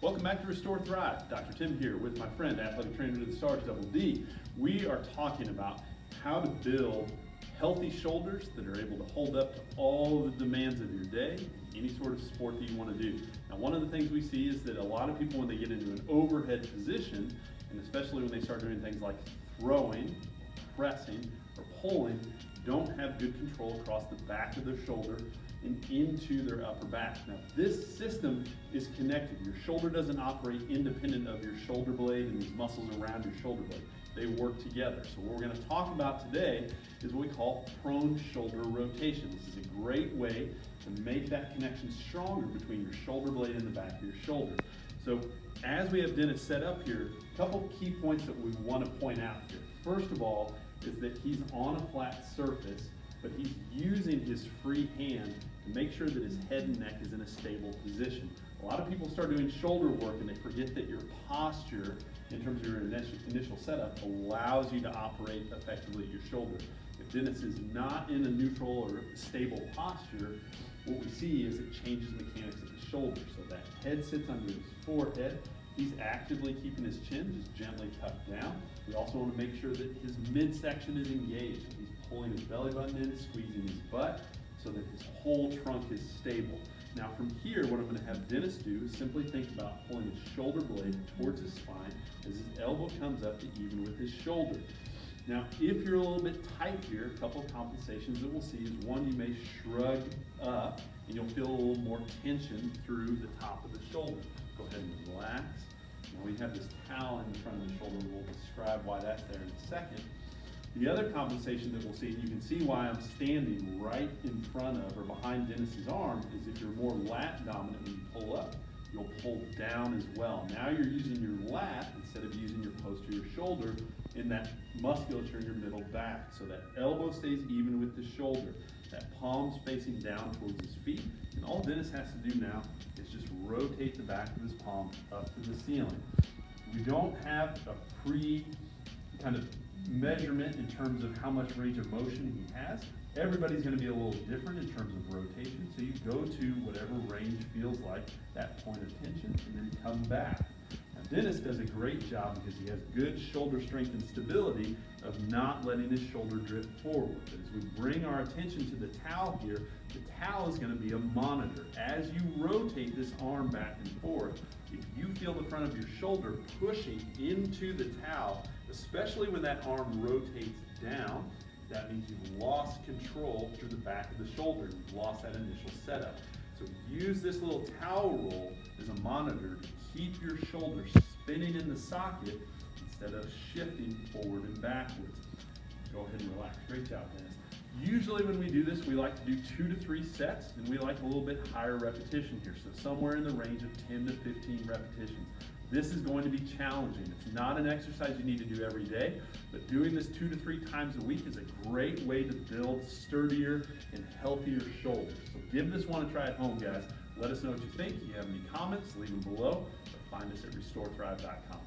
Welcome back to Restore Thrive. Dr. Tim here with my friend, athletic trainer to the stars, Double D. We are talking about how to build healthy shoulders that are able to hold up to all the demands of your day, any sort of sport that you want to do. Now, one of the things we see is that a lot of people, when they get into an overhead position, and especially when they start doing things like throwing, pressing, or pulling, don't have good control across the back of their shoulder and into their upper back. Now, this system is connected. Your shoulder doesn't operate independent of your shoulder blade and these muscles around your shoulder blade. They work together. So what we're going to talk about today is what we call prone shoulder rotation. This is a great way to make that connection stronger between your shoulder blade and the back of your shoulder. So as we have Dennis set up here, a couple key points that we want to point out here. First of all is that he's on a flat surface, but he's using his free hand to make sure that his head and neck is in a stable position. A lot of people start doing shoulder work and they forget that your posture, in terms of your initial setup, allows you to operate effectively at your shoulder. If Dennis is not in a neutral or stable posture, what we see is it changes mechanics of the shoulder. So that head sits under his forehead. He's actively keeping his chin just gently tucked down. We also want to make sure that his midsection is engaged. He's pulling his belly button in, squeezing his butt, so that his whole trunk is stable. Now from here, what I'm going to have Dennis do is simply think about pulling his shoulder blade towards his spine as his elbow comes up to even with his shoulder. Now, if you're a little bit tight here, a couple of compensations that we'll see is one, you may shrug up and you'll feel a little more tension through the top of the shoulder. Go ahead and relax. Now we have this towel in the front of the shoulder. We'll describe why that's there in a second. The other compensation that we'll see, and you can see why I'm standing right in front of or behind Dennis's arm, is if you're more lat dominant when you pull up, you'll pull down as well. Now you're using your lat instead of using your posterior shoulder in that musculature in your middle back. So that elbow stays even with the shoulder. That palm's facing down towards his feet. And all Dennis has to do now is just rotate the back of his palm up to the ceiling. We don't have a kind of measurement in terms of how much range of motion he has. Everybody's going to be a little different in terms of rotation, so you go to whatever range feels like that point of tension and then come back. Now Dennis does a great job because he has good shoulder strength and stability of not letting his shoulder drift forward. But as we bring our attention to the towel here, the towel is going to be a monitor. As you rotate this arm back and forth, if you feel the front of your shoulder pushing into the towel, especially when that arm rotates down, that means you've lost control through the back of the shoulder. You've lost that initial setup. So use this little towel roll as a monitor to keep your shoulder spinning in the socket instead of shifting forward and backwards. Go ahead and relax. Great job, Dennis. Usually when we do this, we like to do 2 to 3 sets, and we like a little bit higher repetition here. So somewhere in the range of 10 to 15 repetitions. This is going to be challenging. It's not an exercise you need to do every day, but doing this 2 to 3 times a week is a great way to build sturdier and healthier shoulders. So give this one a try at home, guys. Let us know what you think. If you have any comments, leave them below, or find us at RestoreThrive.com.